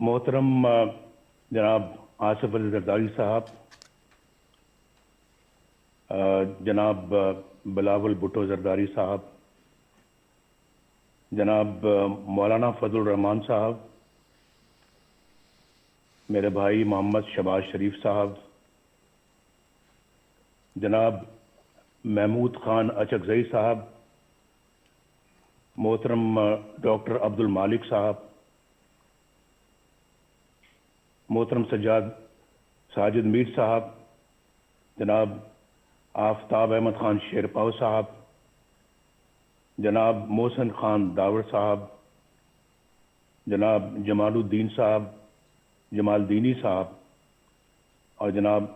मोहतरम जनाब आसिफ अली जरदारी साहब, जनाब बिलावल भुट्टो जरदारी साहब, जनाब मौलाना फजल रहमान साहब, मेरे भाई मोहम्मद शबाज शरीफ साहब, जनाब महमूद खान अचकजई साहब, मोहतरम डॉक्टर अब्दुल मालिक साहब, मोहतरम साजिद मीर साहब, जनाब आफ्ताब अहमद खान शेरपाव साहब, जनाब मोहसिन खान दावर साहब, जनाब जमालुद्दीन साहब, जमालदीनी साहब और जनाब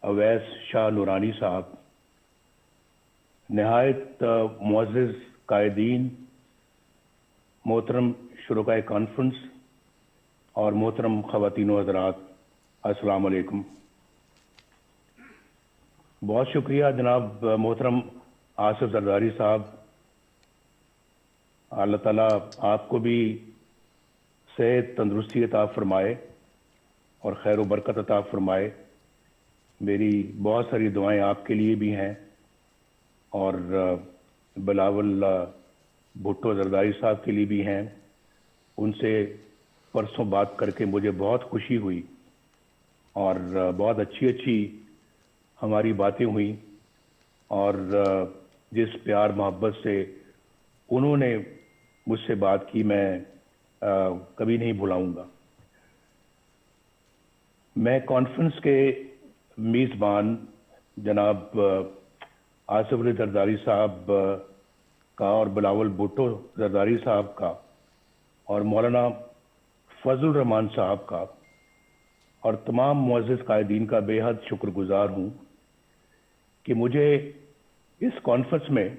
अवैस शाह नूरानी साहब, नहायत मुअज़्ज़िज़ कायदीन, मोहतरम शुरकाए कॉन्फ्रेंस और मोहतरम ख़वातीन हज़रात, अस्सलाम वालेकुम। बहुत शुक्रिया जनाब मोहतरम आसिफ जरदारी साहब, अल्लाह ताला आपको भी सेहत तंदुरुस्ती अता फरमाए और खैर व बरकत अता फरमाए। मेरी बहुत सारी दुआएं आपके लिए भी हैं और बिलावल भुट्टो जरदारी साहब के लिए भी हैं। उनसे परसों बात करके मुझे बहुत खुशी हुई और बहुत अच्छी हमारी बातें हुई और जिस प्यार मोहब्बत से उन्होंने मुझसे बात की मैं कभी नहीं भुलाऊंगा। मैं कॉन्फ्रेंस के मेज़बान जनाब आसिफ अली जरदारी साहब का और बिलावल भुट्टो जरदारी साहब का और मौलाना फजल रहमान साहब का और तमाम मुअज़्ज़िज़ कायदीन का बेहद शुक्रगुजार हूँ कि मुझे इस कॉन्फ्रेंस में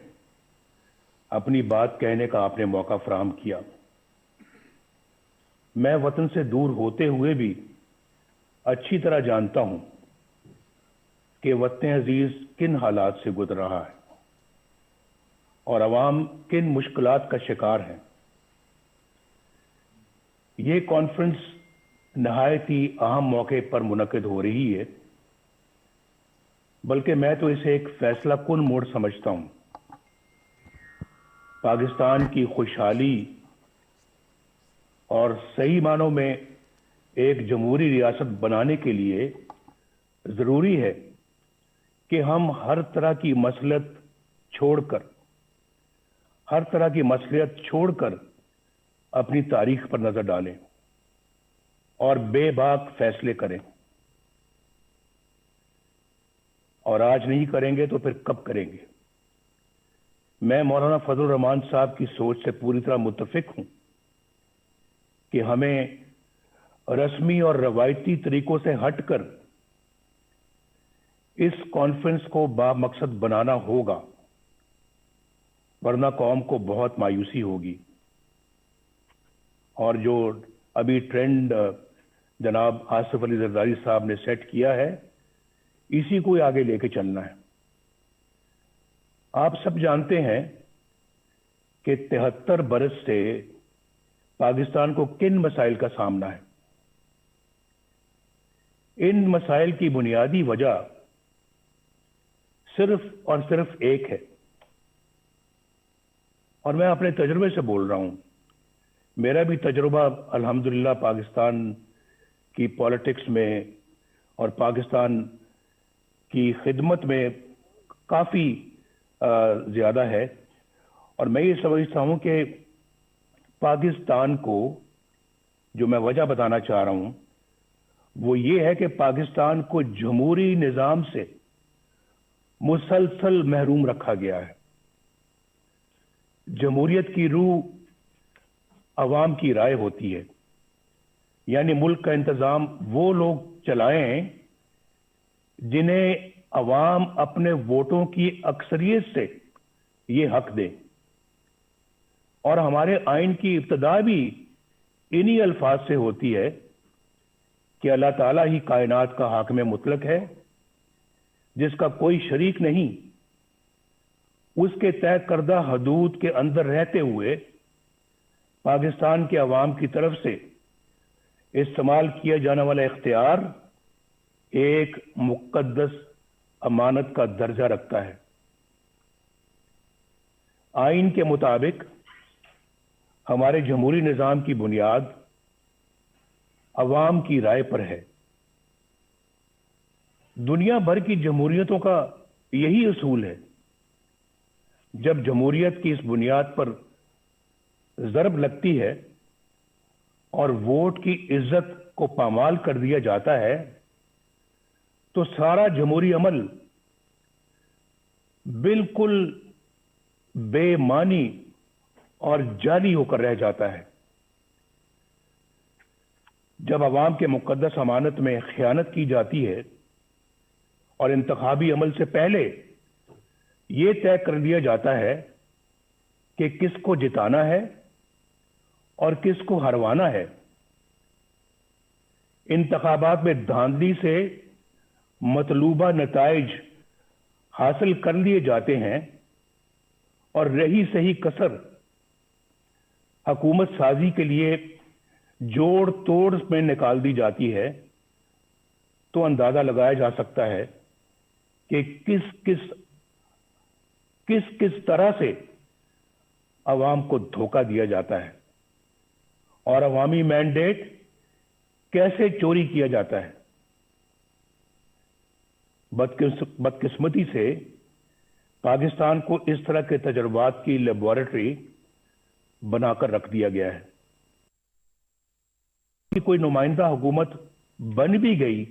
अपनी बात कहने का आपने मौका फराहम किया। मैं वतन से दूर होते हुए भी अच्छी तरह जानता हूँ कि वतन अजीज किन हालात से गुजर रहा है और अवाम किन मुश्किलात का शिकार है। ये कॉन्फ्रेंस नहायत ही अहम मौके पर मुनक़िद हो रही है, बल्कि मैं तो इसे एक फैसला कुन मोड़ समझता हूँ। पाकिस्तान की खुशहाली और सही मानों में एक जमहूरी रियासत बनाने के लिए ज़रूरी है कि हम हर तरह की मसलियत छोड़कर अपनी तारीख पर नजर डालें और बेबाक फैसले करें। और आज नहीं करेंगे तो फिर कब करेंगे? मैं मौलाना फजल रहमान साहब की सोच से पूरी तरह मुत्तफिक हूं कि हमें रस्मी और रवायती तरीकों से हटकर इस कॉन्फ्रेंस को बामकसद बनाना होगा, वरना कौम को बहुत मायूसी होगी। और जो अभी ट्रेंड जनाब आसिफ अली जरदारी साहब ने सेट किया है, इसी को आगे लेके चलना है। आप सब जानते हैं कि 73 बरस से पाकिस्तान को किन मसाइल का सामना है। इन मसाइल की बुनियादी वजह सिर्फ और सिर्फ एक है, और मैं अपने तजुर्बे से बोल रहा हूं। मेरा भी तजुर्बा अल्हम्दुलिल्लाह पाकिस्तान की पॉलिटिक्स में और पाकिस्तान की खिदमत में काफ़ी ज़्यादा है, और मैं ये समझता हूँ कि पाकिस्तान को, जो मैं वजह बताना चाह रहा हूँ वो ये है कि पाकिस्तान को जमहूरी निज़ाम से मुसलसल महरूम रखा गया है। जमहूरियत की रूह अवाम की राय होती है, यानी मुल्क का इंतज़ाम वो लोग चलाएं जिन्हें अवाम अपने वोटों की अक्सरियत से ये हक दे। और हमारे आइन की इब्तिदा भी इन्हीं अल्फाज से होती है कि अल्लाह ताला ही कायनात का हाकिम मुतलक है, जिसका कोई शरीक नहीं। उसके तय करदा हदूद के अंदर रहते हुए पाकिस्तान के अवाम की तरफ से इस्तेमाल किया जाने वाला इख्तियार एक मुक़द्दस अमानत का दर्जा रखता है। आइन के मुताबिक हमारे जमहूरी निज़ाम की बुनियाद अवाम की राय पर है। दुनिया भर की जमहूरियतों का यही उसूल है। जब जमहूरियत की इस बुनियाद पर ज़रब लगती है और वोट की इज्जत को पामाल कर दिया जाता है तो सारा जमहूरी अमल बिल्कुल बेमानी और जाली होकर रह जाता है। जब अवाम के मुक़द्दस अमानत में खयानत की जाती है और इंतखाबी अमल से पहले यह तय कर दिया जाता है कि किसको जिताना है और किसको हरवाना है, इंतखाबात में धांधली से मतलूबा नताइज हासिल कर लिए जाते हैं और रही सही कसर हुकूमत साजी के लिए जोड़ तोड़ में निकाल दी जाती है, तो अंदाजा लगाया जा सकता है कि किस तरह से अवाम को धोखा दिया जाता है और अवामी मैंडेट कैसे चोरी किया जाता है। बदकिस्मती से पाकिस्तान को इस तरह के तजुर्बात की लेबोरेटरी बनाकर रख दिया गया है कि कोई नुमाइंदा हुकूमत बन भी गई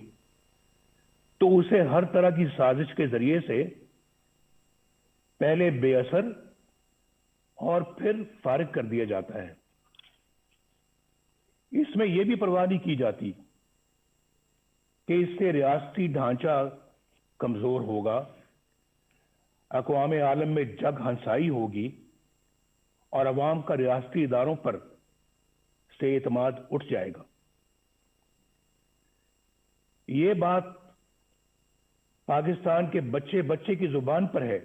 तो उसे हर तरह की साजिश के जरिए से पहले बेअसर और फिर फारिग कर दिया जाता है। इसमें यह भी परवाह नहीं की जाती कि इससे रियासती ढांचा कमजोर होगा, अक़वाम आलम में जग हंसाई होगी और अवाम का रियासती इदारों पर से एतमाद उठ जाएगा। ये बात पाकिस्तान के बच्चे बच्चे की जुबान पर है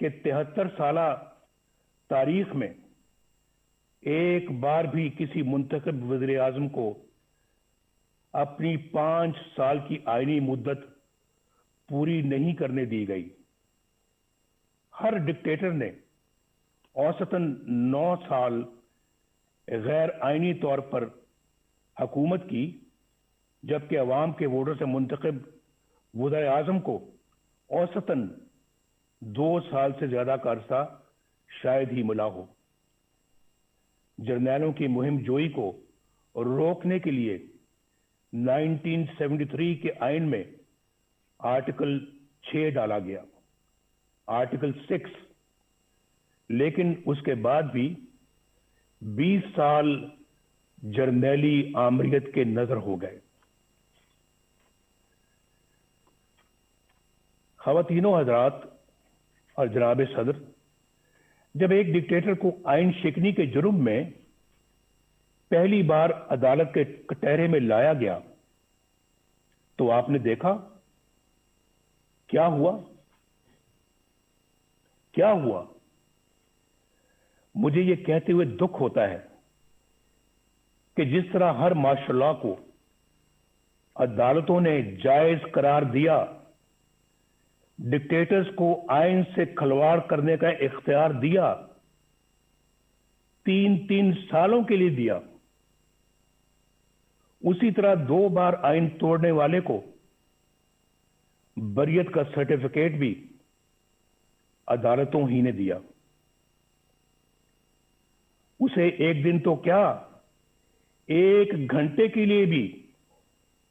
कि 73 साला तारीख में एक बार भी किसी मुंतखब वज़ीर आज़म को अपनी 5 साल की आईनी मुद्दत पूरी नहीं करने दी गई। हर डिक्टेटर ने औसतन 9 साल गैर आईनी तौर पर हुकूमत की, जबकि अवाम के वोटों से मुंतखब वज़ीर आज़म को औसतन 2 साल से ज्यादा का अरसा शायद ही मिला हो। जर्नैलों की मुहिम जोई को रोकने के लिए 1973 के आइन में आर्टिकल 6 डाला गया, आर्टिकल 6, लेकिन उसके बाद भी 20 साल जर्नैली आमरीत के नजर हो गए। ख़वातीनो हज़रात और जनाब सदर, जब एक डिक्टेटर को आइन शिकनी के जुर्म में पहली बार अदालत के कटहरे में लाया गया तो आपने देखा क्या हुआ। क्या हुआ? मुझे यह कहते हुए दुख होता है कि जिस तरह हर माशाअल्लाह को अदालतों ने जायज करार दिया, डिक्टेटर्स को आइन से खिलवाड़ करने का इख्तियार दिया, 3-3 सालों के लिए दिया, उसी तरह 2 बार आइन तोड़ने वाले को बरियत का सर्टिफिकेट भी अदालतों ही ने दिया। उसे एक दिन तो क्या, 1 घंटे के लिए भी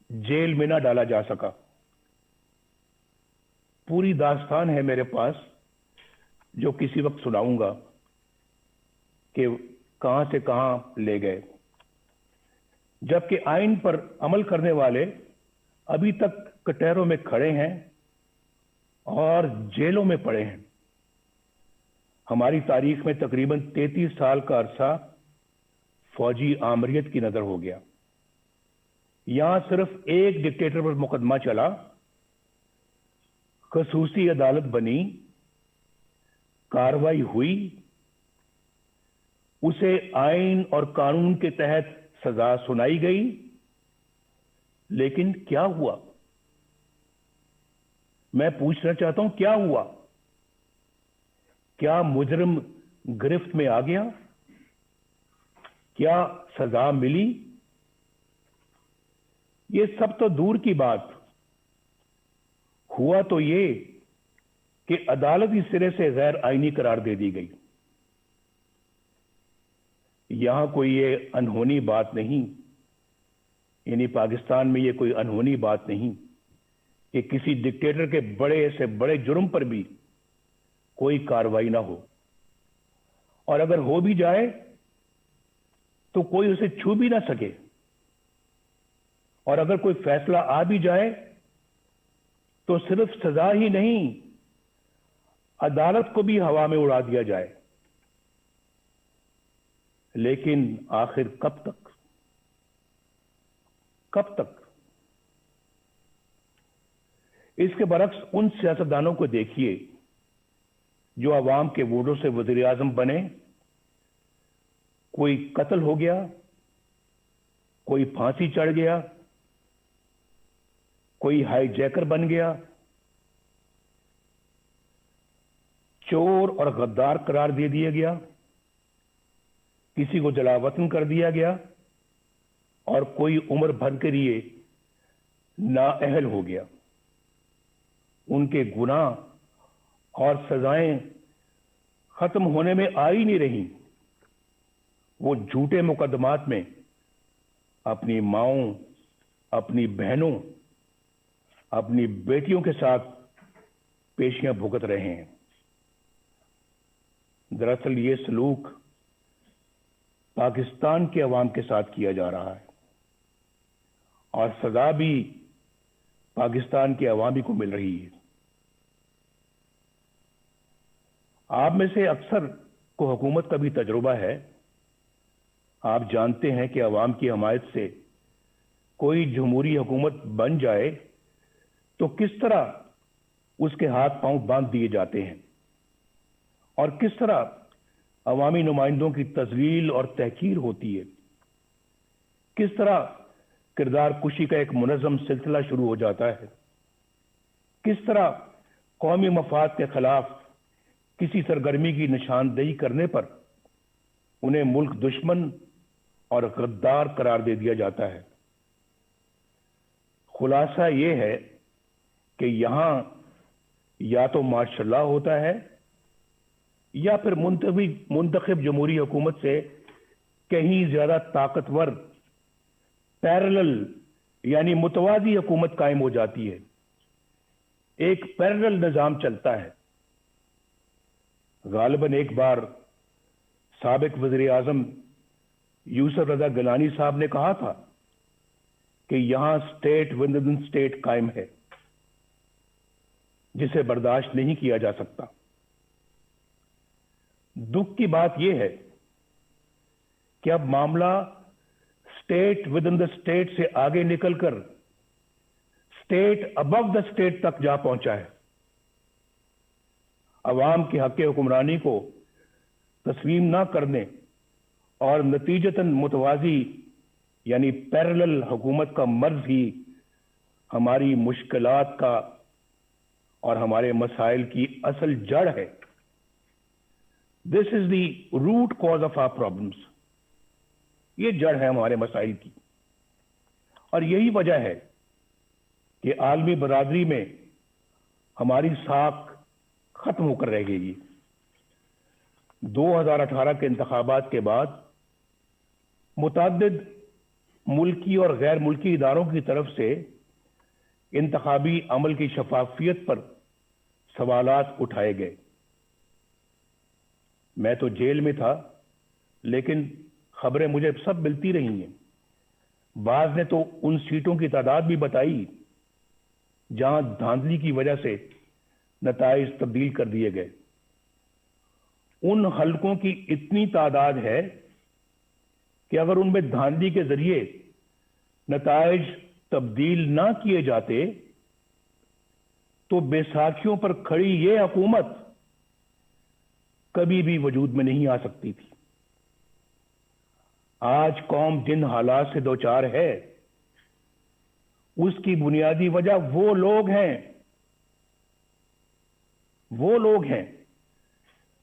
जेल में ना डाला जा सका। पूरी दास्तान है मेरे पास जो किसी वक्त सुनाऊंगा कि कहां से कहां ले गए, जबकि आइन पर अमल करने वाले अभी तक कटहरों में खड़े हैं और जेलों में पड़े हैं। हमारी तारीख में तकरीबन 33 साल का अरसा फौजी आमरीत की नजर हो गया। यहां सिर्फ एक डिक्टेटर पर मुकदमा चला, खसूसी अदालत बनी, कार्रवाई हुई, उसे आइन और कानून के तहत सजा सुनाई गई, लेकिन क्या हुआ? मैं पूछना चाहता हूं, क्या हुआ? क्या मुजरिम गिरफ्त में आ गया? क्या सजा मिली? ये सब तो दूर की बात। हुआ तो ये कि अदालती सिरे से गैर आईनी करार दे दी गई। यहां कोई ये अनहोनी बात नहीं, यानी पाकिस्तान में ये कोई अनहोनी बात नहीं कि किसी डिक्टेटर के बड़े से बड़े जुर्म पर भी कोई कार्रवाई ना हो, और अगर हो भी जाए तो कोई उसे छू भी ना सके, और अगर कोई फैसला आ भी जाए तो सिर्फ सजा ही नहीं, अदालत को भी हवा में उड़ा दिया जाए। लेकिन आखिर कब तक? कब तक? इसके बरक्स उन सियासतदानों को देखिए जो अवाम के वोटों से वजीर आजम बने। कोई कत्ल हो गया, कोई फांसी चढ़ गया, कोई हाईजैकर बन गया, चोर और गद्दार करार दे दिया गया, किसी को जलावतन कर दिया गया, और कोई उम्र भर के लिए नाअहल हो गया। उनके गुनाह और सजाएं खत्म होने में आ ही नहीं रही। वो झूठे मुकदमात में अपनी माओं, अपनी बहनों, अपनी बेटियों के साथ पेशियां भुगत रहे हैं। दरअसल ये सलूक पाकिस्तान के अवाम के साथ किया जा रहा है, और सजा भी पाकिस्तान के अवामी को मिल रही है। आप में से अक्सर को हुकूमत का भी तजुर्बा है। आप जानते हैं कि अवाम की हमायत से कोई जमहूरी हुकूमत बन जाए तो किस तरह उसके हाथ पांव बांध दिए जाते हैं, और किस तरह अवामी नुमाइंदों की तजलील और तहकीर होती है। किस तरह किरदार कुशी का एक मुनज़्ज़म सिलसिला शुरू हो जाता है। किस तरह कौमी मफाद के खिलाफ किसी सरगर्मी की निशानदेही करने पर उन्हें मुल्क दुश्मन और गद्दार करार दे दिया जाता है। खुलासा यह है कि यहां या तो मार्शल होता है या फिर मुंतखब जमहूरी हुकूमत से कहीं ज्यादा ताकतवर पैरेलल यानी मुतवाजी हुकूमत कायम हो जाती है। एक पैरेलल निजाम चलता है। गालिबन एक बार साबिक वज़ीर आज़म यूसुफ रज़ा गिलानी साहब ने कहा था कि यहां स्टेट विद इन स्टेट कायम है, जिसे बर्दाश्त नहीं किया जा सकता। दुख की बात यह है कि अब मामला state with in the state से आगे निकलकर स्टेट अबव द स्टेट तक जा पहुंचा है। अवाम के हक हुक्मरानी को तस्लीम ना करने और नतीजतन मुतवाजी यानी पैरेलल हुकूमत का मर्ज ही हमारी मुश्किलात का और हमारे मसाइल की असल जड़ है। This is the root cause of our problems. ये जड़ है हमारे मसाइल की, और यही वजह है कि आलमी बरादरी में हमारी साख खत्म होकर रह गई। 2018 के इंतखाबात के बाद मुतअद्दिद मुल्की और गैर मुल्की इदारों की तरफ से इंतखाबी अमल की शफाफियत पर सवालात उठाए गए। मैं तो जेल में था, लेकिन खबरें मुझे सब मिलती रही हैं। बाज ने तो उन सीटों की तादाद भी बताई जहां धांधली की वजह से नताइज तब्दील कर दिए गए। उन हलकों की इतनी तादाद है कि अगर उनमें धांधली के जरिए नताइज तब्दील ना किए जाते तो बैसाखियों पर खड़ी ये हुकूमत कभी भी वजूद में नहीं आ सकती थी। आज कौम जिन हालात से दो चार है, उसकी बुनियादी वजह वो लोग हैं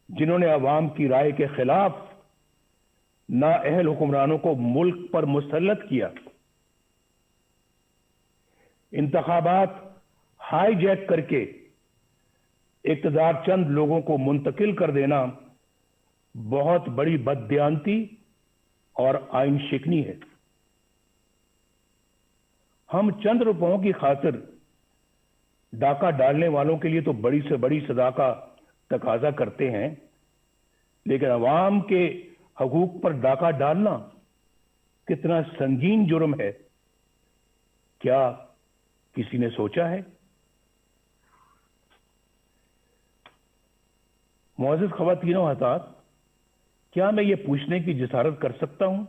जिन्होंने अवाम की राय के खिलाफ नाअहल हुक्मरानों को मुल्क पर मुसल्लत किया। इंतखाबात हाईजैक करके इक़्तिदार चंद लोगों को मुंतकिल कर देना बहुत बड़ी बददियानती और आइन शिकनी है। हम चंद रुपयों की खातिर डाका डालने वालों के लिए तो बड़ी से बड़ी सजा का तकाजा करते हैं, लेकिन अवाम के हकूक पर डाका डालना कितना संगीन जुर्म है, क्या किसी ने सोचा है? मुअज़्ज़िज़ ख़वातीन व हज़रात, क्या मैं ये पूछने की जिसारत कर सकता हूं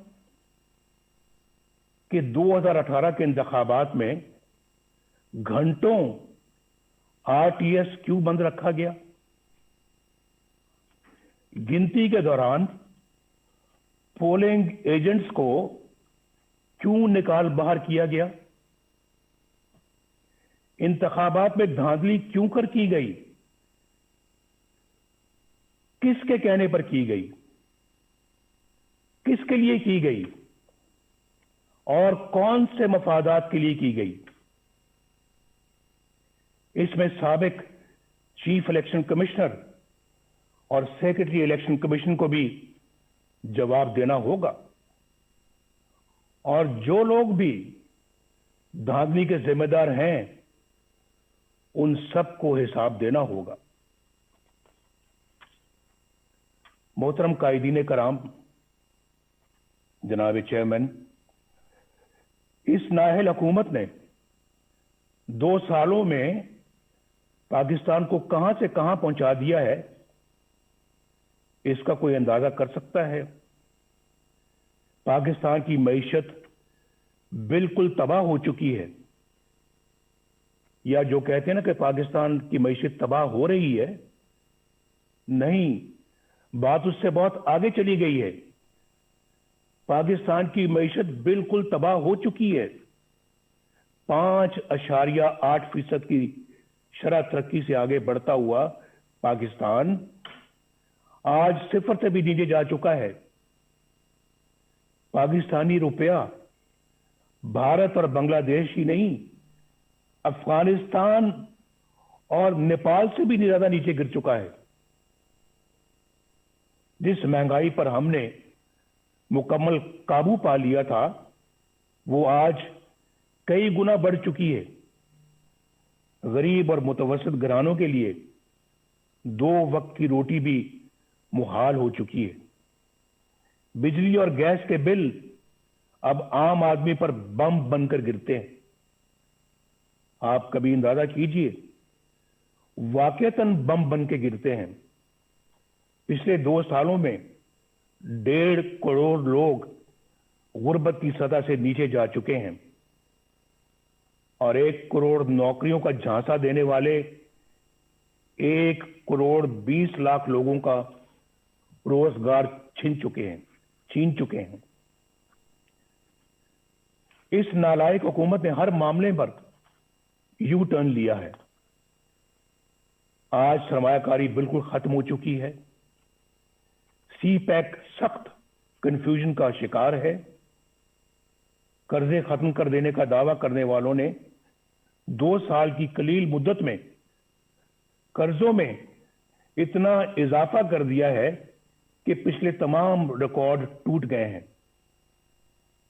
कि 2018 के इंतखाबात में घंटों आरटीएस क्यों बंद रखा गया? गिनती के दौरान पोलिंग एजेंट्स को क्यों निकाल बाहर किया गया? इंतखाबात में धांधली क्यों कर की गई? किसके कहने पर की गई? किसके लिए की गई? और कौन से मफादात के लिए की गई? इसमें साबिक चीफ इलेक्शन कमिश्नर और सेक्रेटरी इलेक्शन कमीशन को भी जवाब देना होगा, और जो लोग भी धांधली के जिम्मेदार हैं उन सबको हिसाब देना होगा। मोहतरम कायदीन कराम, जनाब चेयरमैन, इस नाअहल हुकूमत ने 2 सालों में पाकिस्तान को कहां से कहां पहुंचा दिया है, इसका कोई अंदाजा कर सकता है? पाकिस्तान की मईशत बिल्कुल तबाह हो चुकी है, या जो कहते हैं ना कि पाकिस्तान की मईशत तबाह हो रही है, नहीं, बात उससे बहुत आगे चली गई है। पाकिस्तान की मईशत बिल्कुल तबाह हो चुकी है। 5.8% की शरह तरक्की से आगे बढ़ता हुआ पाकिस्तान आज 0 से भी नीचे जा चुका है। पाकिस्तानी रुपया भारत और बांग्लादेश ही नहीं, अफगानिस्तान और नेपाल से भी ज्यादा नीचे गिर चुका है। जिस महंगाई पर हमने मुकम्मल काबू पा लिया था, वो आज कई गुना बढ़ चुकी है। गरीब और मुतवस्सित घरानों के लिए 2 वक्त की रोटी भी मुहाल हो चुकी है। बिजली और गैस के बिल अब आम आदमी पर बम बनकर गिरते हैं। आप कभी अंदाजा कीजिए, वाकईतन बम बन के गिरते हैं। पिछले 2 सालों में 1.5 करोड़ लोग गुर्बत की सतह से नीचे जा चुके हैं, और 1 करोड़ नौकरियों का झांसा देने वाले 1 करोड़ 20 लाख लोगों का रोजगार छीन चुके हैं। इस नालायक हुकूमत ने हर मामले पर यू टर्न लिया है। आज सरमायाकारी बिल्कुल खत्म हो चुकी है। सी पैक सख्त कंफ्यूजन का शिकार है। कर्जे खत्म कर देने का दावा करने वालों ने 2 साल की कलील मुद्दत में कर्जों में इतना इजाफा कर दिया है कि पिछले तमाम रिकॉर्ड टूट गए हैं।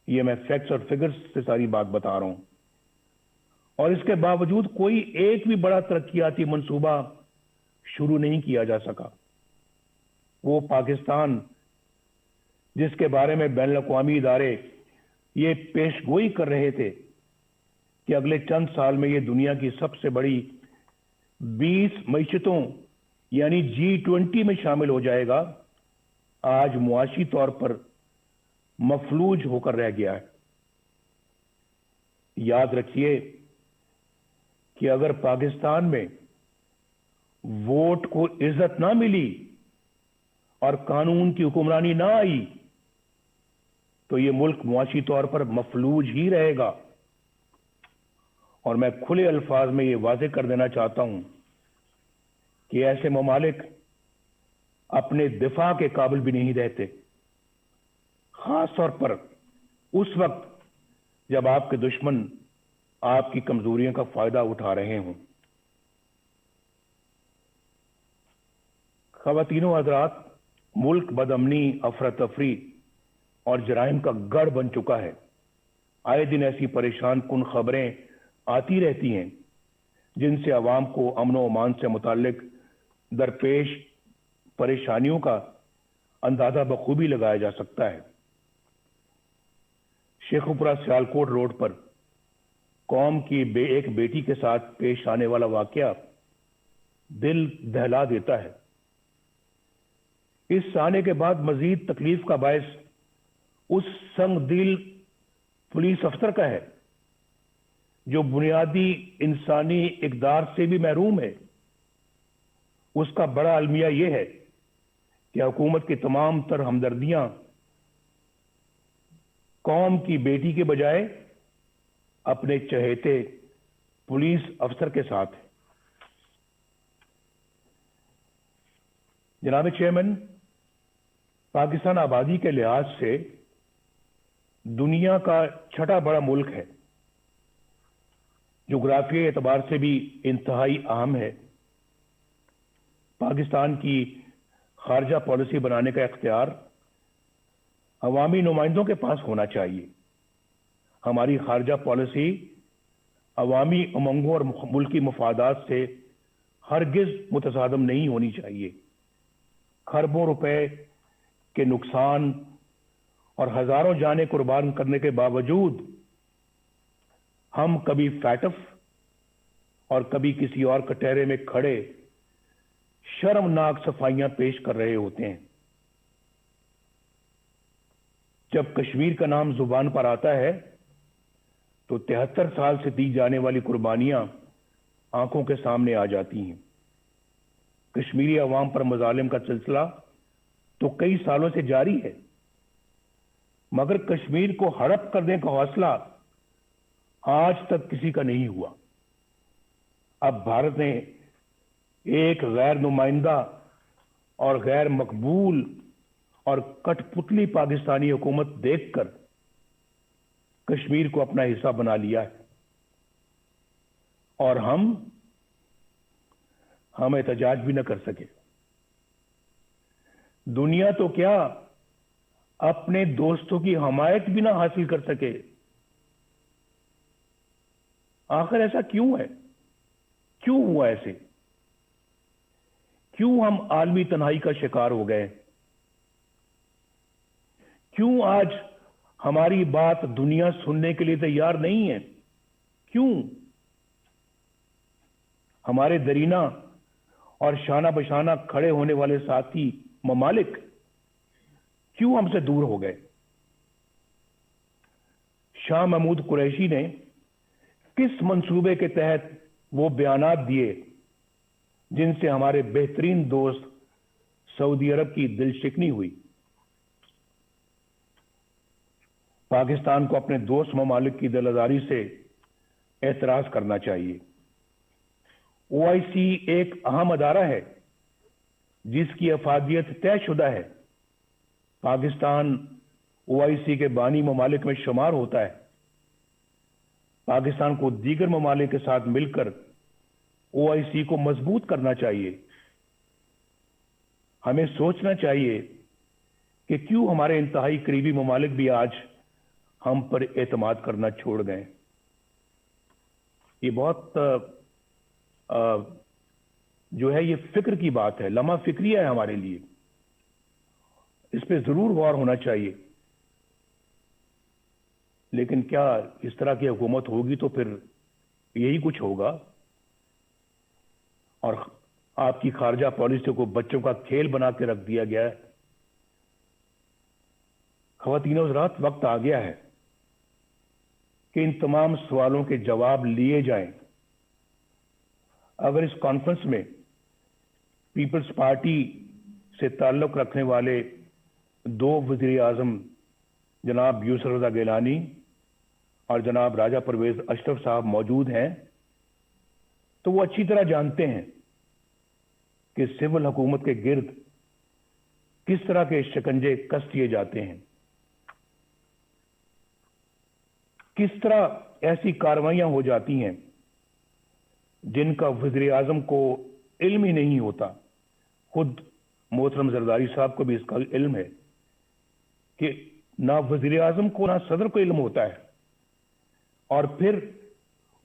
ये मैं फैक्ट्स और फिगर्स से सारी बात बता रहा हूं। और इसके बावजूद कोई एक भी बड़ा तरक्याती मंसूबा शुरू नहीं किया जा सका। वो पाकिस्तान जिसके बारे में बैनुल-अक़वामी इदारे ये पेशगोई कर रहे थे कि अगले चंद साल में ये दुनिया की सबसे बड़ी 20 मईशतों यानी G20 में शामिल हो जाएगा, आज मुआशी तौर पर मफलूज होकर रह गया है। याद रखिए कि अगर पाकिस्तान में वोट को इज्जत ना मिली और कानून की हुक्मरानी ना आई, تو یہ ملک معاشی طور پر مفلوج ہی رہے گا. اور میں کھلے الفاظ میں یہ واضح کر دینا چاہتا ہوں کہ ایسے ممالک اپنے دفاع کے قابل بھی نہیں رہتے، خاص طور پر اس وقت جب آپ کے دشمن آپ کی کمزوریوں کا فائدہ اٹھا رہے ہوں. خواتین و حضرات، ملک بدامنی، افراتفری اور جرائم کا گڑھ بن چکا ہے. آئے دن ایسی پریشان کن خبریں آتی رہتی ہیں جن سے عوام کو امن و امان سے متعلق درپیش پریشانیوں کا اندازہ بخوبی لگایا جا سکتا ہے. شیخوپورہ سیالکوٹ روڈ پر قوم کی ایک بیٹی کے ساتھ پیش آنے والا واقعہ دل دہلا دیتا ہے. اس آنے کے بعد مزید تکلیف کا باعث اس سنگ دل پولیس افسر کا ہے جو بنیادی انسانی اقدار سے بھی محروم ہے. اس کا بڑا المیہ یہ ہے کہ حکومت کی تمام تر ہمدردیاں قوم کی بیٹی کے بجائے اپنے چہیتے پولیس افسر کے ساتھ ہے. جناب چیئرمین، پاکستان آبادی کے لحاظ سے دنیا کا چھٹا بڑا ملک ہے، جغرافیائی اعتبار سے بھی انتہائی اہم ہے. پاکستان کی خارجہ پالیسی بنانے کا اختیار عوامی نمائندوں کے پاس ہونا چاہیے. ہماری خارجہ پالیسی عوامی امنگوں اور ملکی مفادات سے ہرگز متصادم نہیں ہونی چاہیے. کھربوں روپے کے نقصان اور ہزاروں جانیں قربان کرنے کے باوجود ہم کبھی فیٹف اور کبھی کسی اور کٹہرے میں کھڑے شرمناک صفائیاں پیش کر رہے ہوتے ہیں. جب کشمیر کا نام زبان پر آتا ہے تو 73 سال سے دی جانے والی قربانیاں آنکھوں کے سامنے آ جاتی ہیں. کشمیری عوام پر مظالم کا سلسلہ تو کئی سالوں سے جاری ہے، مگر کشمیر کو ہڑپ کرنے کا حوصلہ آج تک کسی کا نہیں ہوا. اب بھارت نے ایک غیر نمائندہ اور غیر مقبول اور کٹ پتلی پاکستانی حکومت دیکھ کر کشمیر کو اپنا حصہ بنا لیا ہے، اور ہم احتجاج بھی نہ کر سکے. دنیا تو کیا اپنے دوستوں کی حمایت بھی نہ حاصل کر سکے. آخر ایسا کیوں ہے؟ کیوں ہوا ایسے؟ کیوں ہم عالمی تنہائی کا شکار ہو گئے؟ کیوں آج ہماری بات دنیا سننے کے لیے تیار نہیں ہے؟ کیوں ہمارے درینہ اور شانہ بشانہ کھڑے ہونے والے ساتھی ممالک کیوں ہم سے دور ہو گئے؟ شاہ محمود قریشی نے کس منصوبے کے تحت وہ بیانات دیے جن سے ہمارے بہترین دوست سعودی عرب کی دل شکنی ہوئی؟ پاکستان کو اپنے دوست ممالک کی دل آزاری سے اعتراض کرنا چاہیے. OIC ایک اہم ادارہ ہے جس کی افادیت طے شدہ ہے. پاکستان OIC کے بانی ممالک میں شمار ہوتا ہے. پاکستان کو دیگر ممالک کے ساتھ مل کر OIC کو مضبوط کرنا چاہیے. ہمیں سوچنا چاہیے کہ کیوں ہمارے انتہائی قریبی ممالک بھی آج ہم پر اعتماد کرنا چھوڑ گئے. یہ بہت جو ہے یہ فکر کی بات ہے، لمحہ فکریہ ہے ہمارے لیے. اس پہ ضرور غور ہونا چاہیے. لیکن کیا اس طرح کی حکومت ہوگی تو پھر یہی کچھ ہوگا، اور آپ کی خارجہ پالیسی کو بچوں کا کھیل بنا کے رکھ دیا گیا ہے. خواتین و حضرات، وقت آ گیا ہے کہ ان تمام سوالوں کے جواب لیے جائیں. اگر اس کانفرنس میں پیپلز پارٹی سے تعلق رکھنے والے 2 وزیر اعظم जनाब यूसुफ रज़ा गिलानी और जनाब राजा परवेज अशरफ साहब मौजूद हैं, तो वो अच्छी तरह जानते हैं कि सिविल हुकूमत के गिर्द किस तरह के शिकंजे कस दिए जाते हैं, किस तरह ऐसी कार्रवाइयां हो जाती हैं जिनका वज़ीर आज़म को इल्म ही नहीं होता। खुद मोहतरम जरदारी साहब को भी इसका इल्म है कि ना वज़ीर आज़म को ना सदर को इल्म होता है, और फिर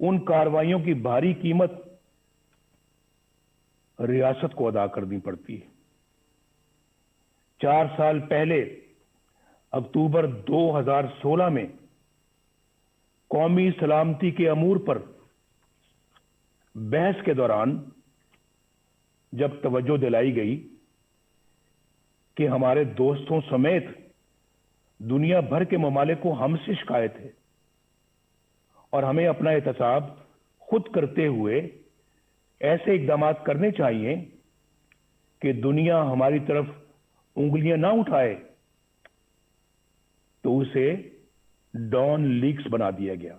उन कार्रवाइयों की भारी कीमत रियासत को अदा करनी पड़ती है। 4 साल पहले अक्टूबर 2016 में कौमी सलामती के अमूर पर बहस के दौरान जब तवज्जो दिलाई गई कि हमारे दोस्तों समेत दुनिया भर के ममालिक को हमसे शिकायत है और हमें अपना एहतसाब खुद करते हुए ऐसे इकदाम करने चाहिए कि दुनिया हमारी तरफ उंगलियां ना उठाए, तो उसे डॉन लीक्स बना दिया गया।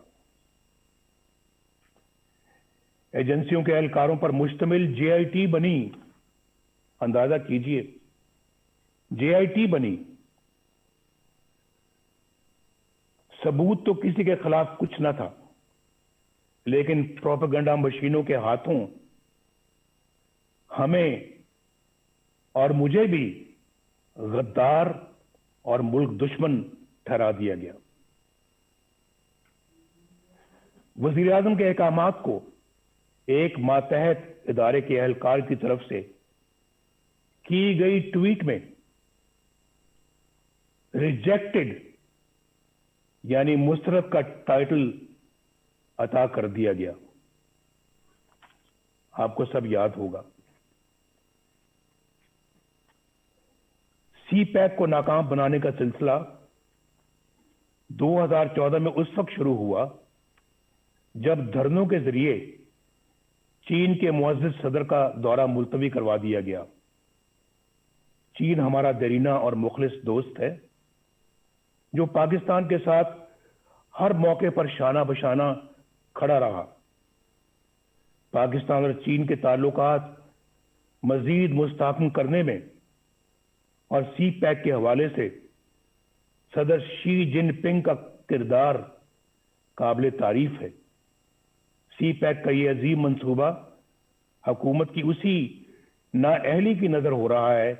एजेंसियों के एहलकारों पर मुश्तमिल JIT बनी। अंदाजा कीजिए, JIT बनी। सबूत तो किसी के खिलाफ कुछ ना था, लेकिन प्रोपेगेंडा मशीनों के हाथों हमें और मुझे भी गद्दार और मुल्क दुश्मन ठहरा दिया गया। वज़ीर आज़म के अहकामात को एक मातहत इदारे के एहलकार की तरफ से की गई ट्वीट में रिजेक्टेड यानी मुस्तरद का टाइटल अता कर दिया गया। आपको सब याद होगा। CPAC को नाकाम बनाने का सिलसिला 2014 में उस वक्त शुरू हुआ जब धरनों के जरिए चीन के मुअज़्ज़िज़ सदर का दौरा मुलतवी करवा दिया गया। चीन हमारा देरीना और मुखलिस दोस्त है, जो पाकिस्तान के साथ हर मौके पर शाना बशाना खड़ा रहा। पाकिस्तान और चीन के ताल्लुकात मजीद मुस्तहकम करने में और CPAC के हवाले से सदर शी जिनपिंग का किरदार काबिल तारीफ है। CPAC का ये अजीम मंसूबा हुकूमत की उसी नाअहली की नजर हो रहा है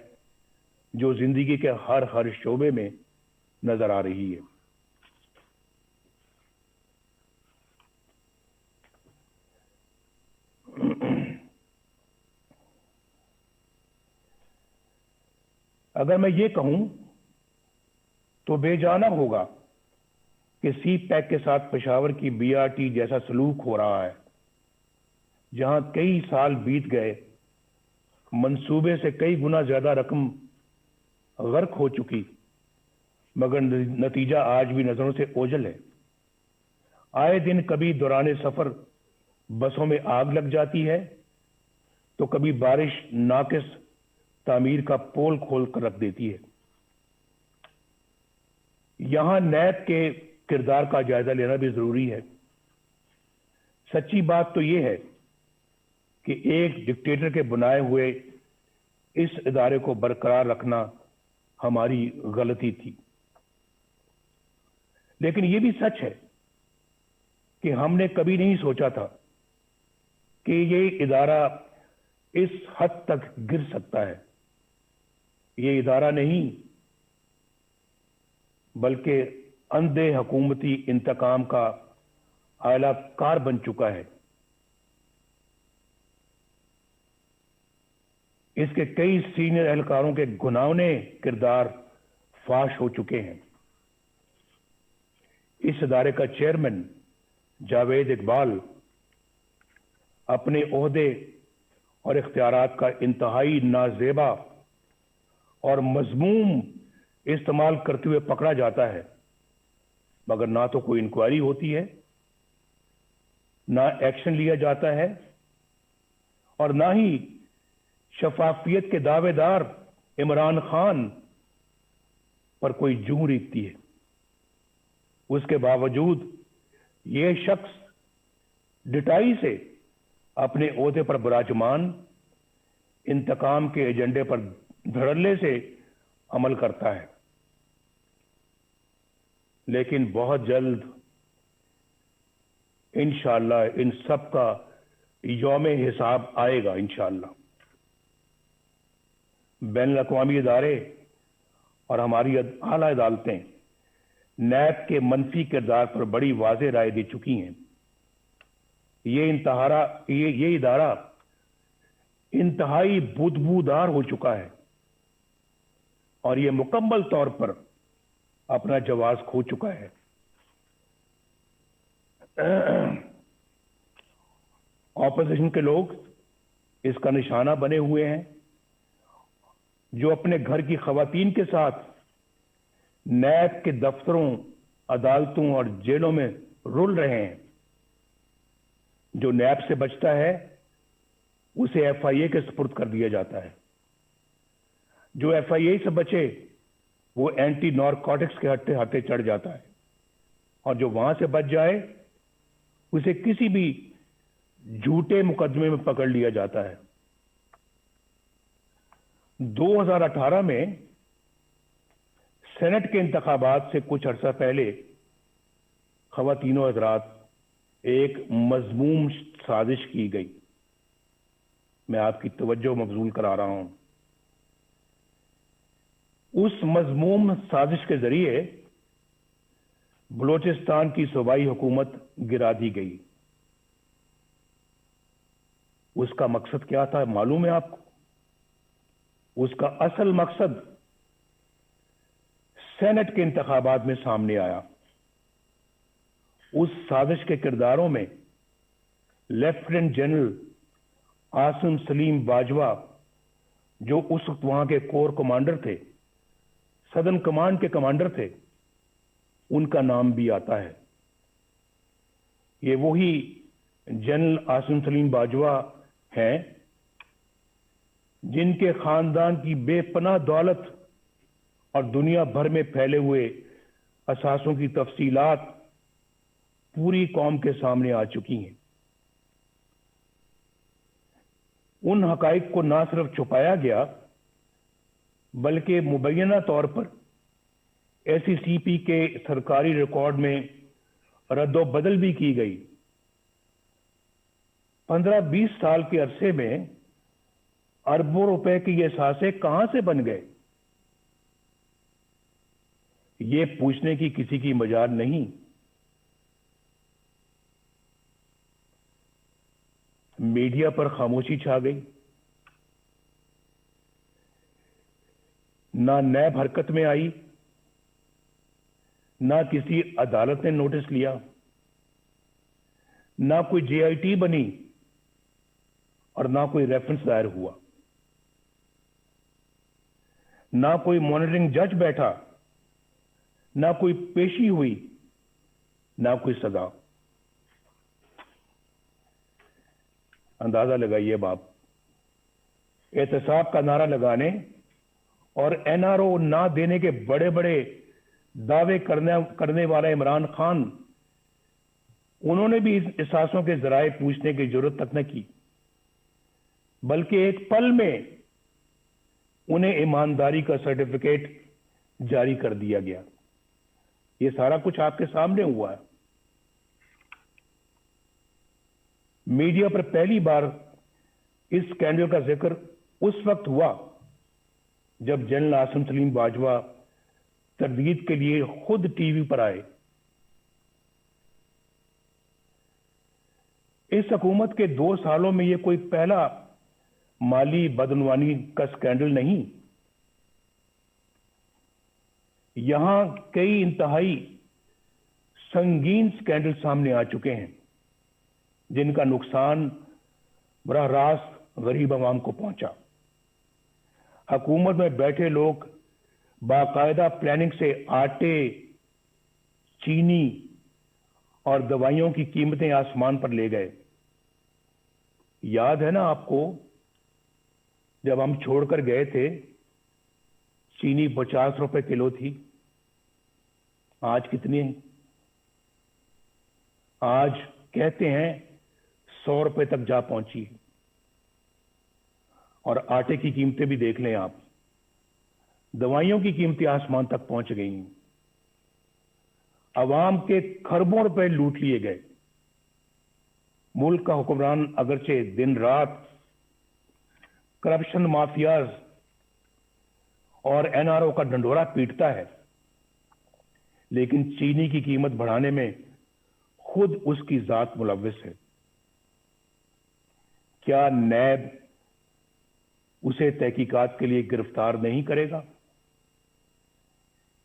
जो जिंदगी के हर शोबे में नजर आ रही है। अगर मैं ये कहूं तो बेजाना होगा कि CPAC के साथ पेशावर की BRT जैसा सलूक हो रहा है, जहां कई साल बीत गए, मंसूबे से कई गुना ज्यादा रकम गर्क हो चुकी, मगर नतीजा आज भी नजरों से ओझल है। आए दिन कभी दौरान सफर बसों में आग लग जाती है, तो कभी बारिश नाकिस तामीर का पोल खोल कर रख देती है। यहां नैब के किरदार का जायजा लेना भी जरूरी है। सच्ची बात तो यह है कि एक डिक्टेटर के बनाए हुए इस इदारे को बरकरार रखना हमारी गलती थी, लेकिन यह भी सच है कि हमने कभी नहीं सोचा था कि ये इदारा इस हद तक गिर सकता है। ये इदारा नहीं बल्कि अंधे हुकूमती इंतकाम का आला कार बन चुका है। इसके कई सीनियर एहलकारों के घुनावने किरदार फाश हो चुके हैं। इस इदारे का चेयरमैन जावेद इकबाल अपने ओहदे और इख्तियारात का इंतहाई नाजेबा और मजमूम इस्तेमाल करते हुए पकड़ा जाता है, मगर ना तो कोई इंक्वायरी होती है, ना एक्शन लिया जाता है, और ना ही शफाफियत के दावेदार इमरान खान पर कोई जूं रीतती है। उसके बावजूद ये शख्स डिटाई से अपने ओहदे पर विराजमान इंतकाम के एजेंडे पर धड़ल्ले से अमल करता है। लेकिन बहुत जल्द इंशाअल्लाह इन सब का यौम हिसाब आएगा इंशाअल्लाह। बैनुल अक़वामी इदारे और हमारी आला अदालतें नैब के मनफी किरदार पर बड़ी वाज़ेह राय दे चुकी हैं। ये इदारा इंतहाई बुदबूदार हो चुका है और ये मुकम्मल तौर पर अपना जवाज खो चुका है। ऑपोजिशन के लोग इसका निशाना बने हुए हैं, जो अपने घर की खवातीन के साथ नैब के दफ्तरों, अदालतों और जेलों में रुल रहे हैं। जो नैब से बचता है उसे FIA के सुपुर्द कर दिया जाता है। जो FIA से बचे वो एंटी नारकोटिक्स के हत्थे चढ़ जाता है, और जो वहां से बच जाए उसे किसी भी झूठे मुकदमे में पकड़ लिया जाता है। 2018 में सेनेट के इंतखाबात से कुछ अरसा पहले ख़वातीनो हज़रात एक मज़मूम साजिश की गई। मैं आपकी तवज्जो मबजूल करा रहा हूं। उस मज़मूम साजिश के जरिए बलोचिस्तान की सूबाई हुकूमत गिरा दी गई। उसका मकसद क्या था मालूम है आपको? उसका असल मकसद सेनेट के इंतखाबात में सामने आया। उस साजिश के किरदारों में लेफ्टिनेंट जनरल आसिम सलीम बाजवा, जो उस वक्त वहां के कोर कमांडर थे, सदर्न कमांड के कमांडर थे, उनका नाम भी आता है। ये वही जनरल आसिम सलीम बाजवा हैं जिनके खानदान की बेपनाह दौलत और दुनिया भर में फैले हुए असासों की तफसीलात पूरी कौम के सामने आ चुकी हैं। उन हकाइक को ना सिर्फ छुपाया गया बल्कि मुबैना तौर पर SCCP के सरकारी रिकॉर्ड में रद्दो-बदल भी की गई। 15-20 साल के अरसे में अरबों रुपए के ये सासे कहां से बन गए, ये पूछने की किसी की मजाल नहीं। मीडिया पर खामोशी छा गई। ना नैब हरकत में आई, ना किसी अदालत ने नोटिस लिया, ना कोई JIT बनी और ना कोई रेफरेंस दायर हुआ, ना कोई मॉनिटरिंग जज बैठा, ना कोई पेशी हुई, ना कोई सजा। अंदाजा लगाइए बाप, एहतसाब का नारा लगाने और NRO ना देने के बड़े बड़े दावे करने वाला इमरान खान, उन्होंने भी इस एहसासों के जराए पूछने की जरूरत तक न की, बल्कि एक पल में उन्हें ईमानदारी का सर्टिफिकेट जारी कर दिया गया। ये सारा कुछ आपके सामने हुआ है। मीडिया पर पहली बार इस स्कैंडल का जिक्र उस वक्त हुआ जब जनरल आसिम सलीम बाजवा तरदीद के लिए खुद टीवी पर आए। इस हुकूमत के 2 सालों में यह कोई पहला माली बदनवानी का स्कैंडल नहीं। यहां कई इंतहाई संगीन स्कैंडल सामने आ चुके हैं जिनका नुकसान बराह रास्त गरीब आवाम को पहुंचा। हुकूमत में बैठे लोग बाकायदा प्लानिंग से आटे, चीनी और दवाइयों की कीमतें आसमान पर ले गए। याद है ना आपको, जब हम छोड़कर गए थे चीनी 50 रुपए किलो थी, आज कितनी है? आज कहते हैं 100 रुपए तक जा पहुंची है। और आटे की कीमतें भी देख लें आप, दवाइयों की कीमतें आसमान तक पहुंच गई हैं। अवाम के खरबों रुपए लूट लिए गए। मुल्क का हुक्मरान अगरचे दिन रात करप्शन माफियाज और एनआरओ का डंडोरा पीटता है, लेकिन चीनी की कीमत बढ़ाने में खुद उसकी जात मुलव्विस है। क्या नैब उसे तहकीकात के लिए गिरफ्तार नहीं करेगा?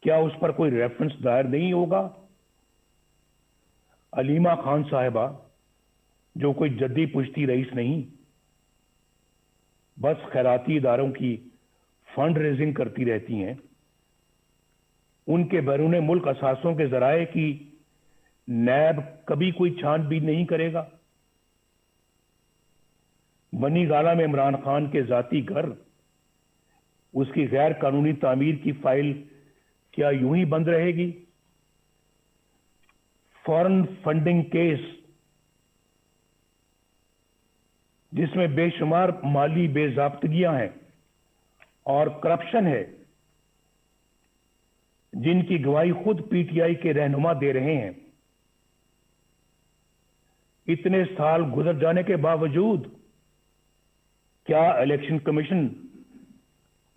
क्या उस पर कोई रेफरेंस दायर नहीं होगा? अलीमा खान साहिबा, जो कोई जद्दी पुश्ती रईस नहीं, बस खैराती इदारों की फंड रेजिंग करती रहती हैं, उनके बैरून मुल्क असासों के जराए की नैब कभी कोई छानबीन नहीं करेगा? बनी गाला में इमरान खान के जाती घर, उसकी गैर कानूनी तामीर की फाइल क्या यूं ही बंद रहेगी? फॉरेन फंडिंग केस, जिसमें बेशुमार माली बेजाब्तगियां हैं और करप्शन है, जिनकी गवाही खुद पीटीआई के रहनुमा दे रहे हैं, इतने साल गुजर जाने के बावजूद क्या इलेक्शन कमीशन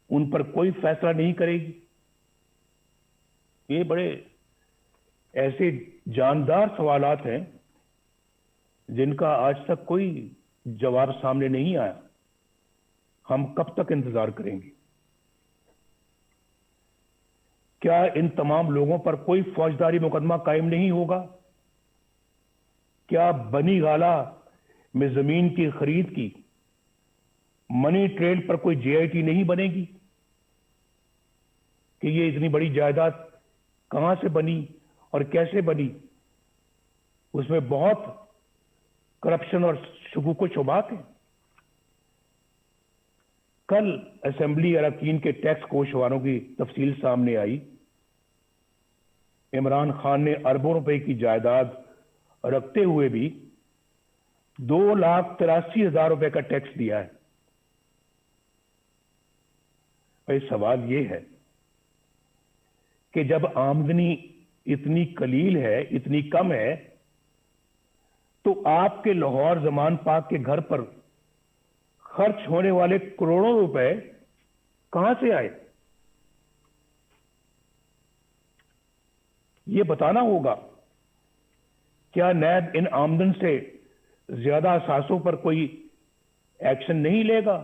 उन पर कोई फैसला नहीं करेगी? ये बड़े ऐसे जानदार सवालात हैं जिनका आज तक कोई जवाब सामने नहीं आया। हम कब तक इंतजार करेंगे? क्या इन तमाम लोगों पर कोई फौजदारी मुकदमा कायम नहीं होगा? क्या बनी गाला में जमीन की खरीद की मनी ट्रेल पर कोई जेआईटी नहीं बनेगी कि ये इतनी बड़ी जायदाद कहां से बनी और कैसे बनी? उसमें बहुत करप्शन और शुकूक शुबात है। कल असेंबली अरकान के टैक्स कोषवारों की तफसील सामने आई। इमरान खान ने अरबों रुपए की जायदाद रखते हुए भी 2,83,000 रुपए का टैक्स दिया है। भाई, सवाल यह है कि जब आमदनी इतनी कलील है, इतनी कम है, तो आपके लाहौर जमान पाक के घर पर खर्च होने वाले करोड़ों रुपए कहां से आए? ये बताना होगा। क्या नैब इन आमदन से ज्यादा असासों पर कोई एक्शन नहीं लेगा?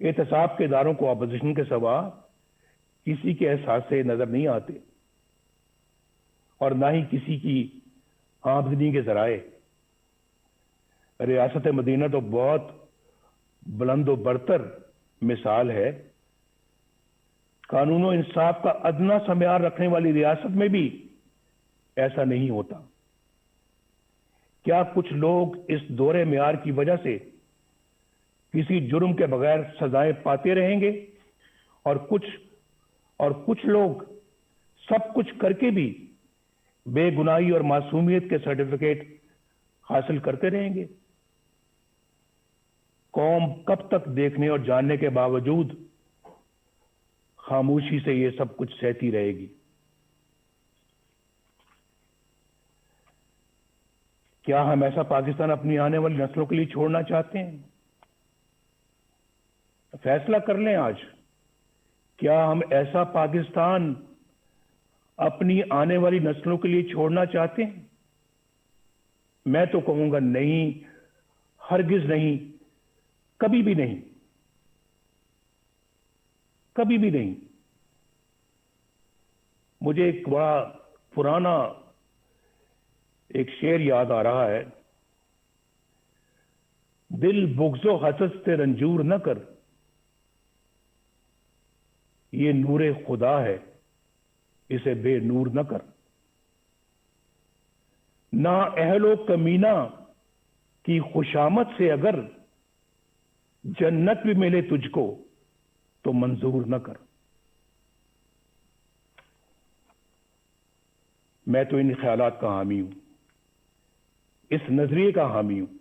एहतसाब के इदारों को अपोजिशन के सिवा किसी के एहसास से नजर नहीं आते और ना ही किसी की आमदनी के जराए। रियासत मदीना तो बहुत बुलंद व बरतर मिसाल है। कानून और इंसाफ का अदना सा म्यार रखने वाली रियासत में भी ऐसा नहीं होता। क्या कुछ लोग इस दोहरे म्यार की वजह से किसी जुर्म के बगैर सजाएं पाते रहेंगे और कुछ लोग सब कुछ करके भी बेगुनाही और मासूमियत के सर्टिफिकेट हासिल करते रहेंगे? कौम कब तक देखने और जानने के बावजूद खामोशी से ये सब कुछ सहती रहेगी? क्या हम ऐसा पाकिस्तान अपनी आने वाली नस्लों के लिए छोड़ना चाहते हैं? फैसला कर लें आज। क्या हम ऐसा पाकिस्तान अपनी आने वाली नस्लों के लिए छोड़ना चाहते हैं? मैं तो कहूंगा नहीं, हरगिज नहीं, कभी भी नहीं, कभी भी नहीं। मुझे एक बड़ा पुराना एक शेर याद आ रहा है। दिल बुग़्ज़ो हसद से रंजूर न कर, ये नूरे खुदा है, इसे बेनूर न कर। ना अहलो कमीना की खुशामद से अगर जन्नत भी मिले तुझको तो मंजूर न कर। میں تو ان خیالات کا حامی ہوں، اس نظریے کا حامی ہوں۔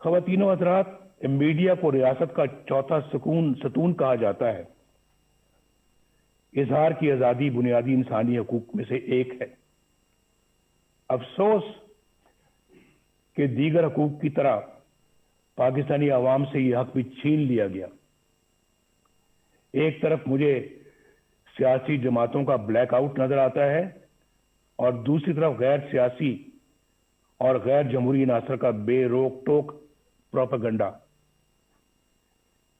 خواتین و حضرات، میڈیا کو ریاست کا چوتھا ستون کہا جاتا ہے۔ اظہار کی آزادی بنیادی انسانی حقوق میں سے ایک ہے۔ افسوس کہ دیگر حقوق کی طرح پاکستانی عوام سے یہ حق بھی چھین لیا گیا۔ ایک طرف مجھے سیاسی جماعتوں کا بلیک آؤٹ نظر آتا ہے اور دوسری طرف غیر سیاسی اور غیر جمہوری عناصر کا بے روک ٹوک پروپیگنڈا۔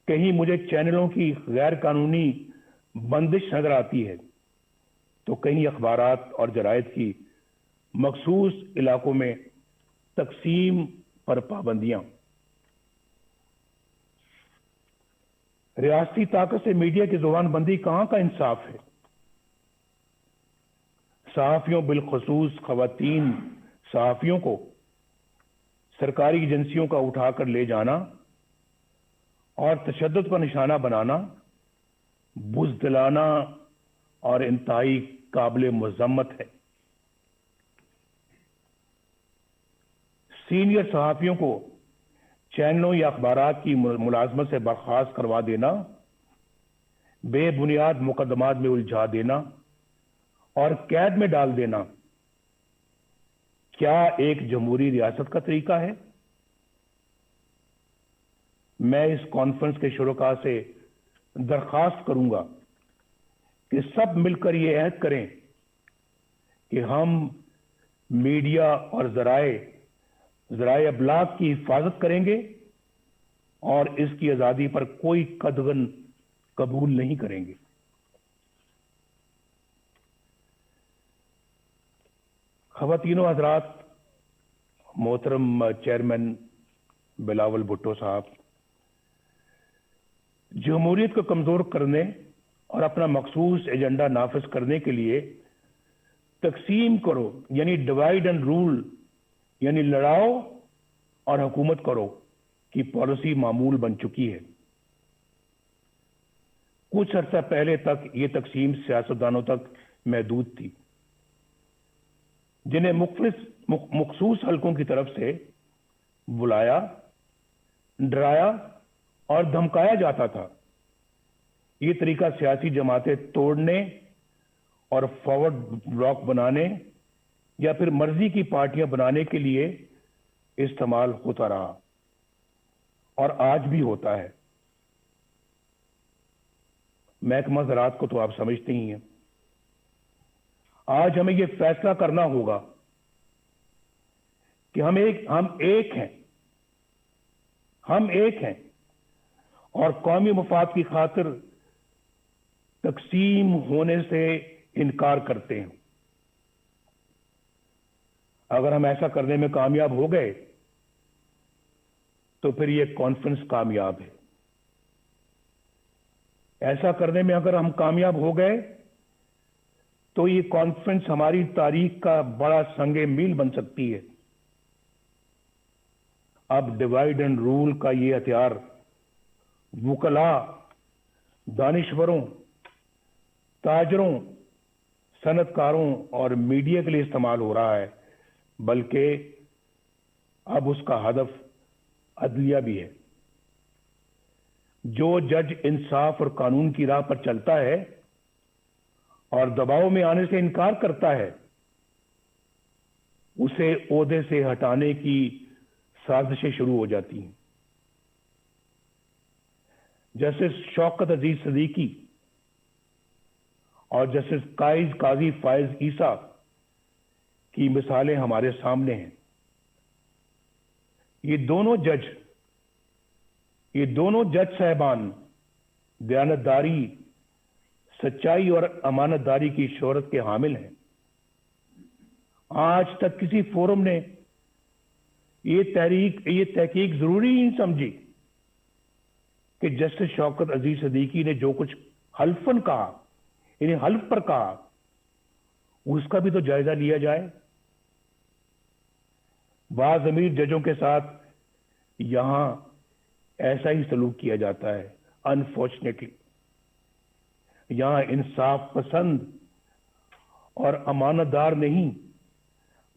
کہیں مجھے چینلوں کی غیر قانونی بندش نظر آتی ہے تو کہیں اخبارات اور جرائد کی مخصوص علاقوں میں تقسیم پر پابندیاں۔ ریاستی طاقت سے میڈیا کی زبان بندی کہاں کا انصاف ہے؟ صحافیوں، بالخصوص خواتین صحافیوں کو سرکاری ایجنسیوں کا اٹھا کر لے جانا اور تشدد کا نشانہ بنانا بزدلانہ اور انتہائی قابل مذمت ہے۔ سینئر صحافیوں کو چینلوں یا اخبارات کی ملازمت سے برخاست کروا دینا، بے بنیاد مقدمات میں الجھا دینا اور قید میں ڈال دینا کیا ایک جمہوری ریاست کا طریقہ ہے؟ میں اس کانفرنس کے شرکاء سے درخواست کروں گا کہ سب مل کر یہ عہد کریں کہ ہم میڈیا اور ذرائع ابلاغ کی حفاظت کریں گے اور اس کی آزادی پر کوئی قدغن قبول نہیں کریں گے۔ خواتین و حضرات، محترم چیئرمین بلاول بھٹو صاحب، جمہوریت کو کمزور کرنے اور اپنا مخصوص ایجنڈا نافذ کرنے کے لیے تقسیم کرو یعنی ڈیوائیڈ اینڈ رول یعنی لڑاؤ اور حکومت کرو کی پالیسی معمول بن چکی ہے۔ کچھ عرصہ پہلے تک یہ تقسیم سیاستدانوں تک محدود تھی، جنہیں مخصوص حلقوں کی طرف سے بلایا، ڈرایا اور دھمکایا جاتا تھا۔ یہ طریقہ سیاسی جماعتیں توڑنے اور فارورڈ بلاک بنانے یا پھر مرضی کی پارٹیاں بنانے کے لیے استعمال ہوتا رہا اور آج بھی ہوتا ہے۔ محکمہ زراعت کو تو آپ سمجھتے ہی ہیں۔ آج ہمیں یہ فیصلہ کرنا ہوگا کہ ہم ایک ہیں اور قومی مفاد کی خاطر تقسیم ہونے سے انکار کرتے ہیں۔ اگر ہم ایسا کرنے میں کامیاب ہو گئے تو پھر یہ کانفرنس کامیاب ہے۔ ایسا کرنے میں اگر ہم کامیاب ہو گئے تو یہ کانفرنس ہماری تاریخ کا بڑا سنگ میل بن سکتی ہے۔ اب ڈیوائیڈ اینڈ رول کا یہ ہتھیار وکلاء، دانشوروں، تاجروں، صنعت کاروں اور میڈیا کے لیے استعمال ہو رہا ہے، بلکہ اب اس کا ہدف عدلیہ بھی ہے۔ جو جج انصاف اور قانون کی راہ پر چلتا ہے اور دباؤ میں آنے سے انکار کرتا ہے، اسے عہدے سے ہٹانے کی سازشیں شروع ہو جاتی ہیں۔ جسٹس شوکت عزیز صدیقی اور جسٹس قاضی فائز عیسیٰ کی مثالیں ہمارے سامنے ہیں۔ یہ دونوں جج صاحبان دیانتداری، سچائی اور امانت داری کی شہرت کے حامل ہیں۔ آج تک کسی فورم نے یہ تحقیق ضروری نہیں سمجھی کہ جسٹس شوکت عزیز صدیقی نے جو کچھ حلفاً کہا، یعنی حلف پر کہا، اس کا بھی تو جائزہ لیا جائے۔ بعض امیر ججوں کے ساتھ یہاں ایسا ہی سلوک کیا جاتا ہے۔ انفارچونیٹلی یہاں انصاف پسند اور امانت دار نہیں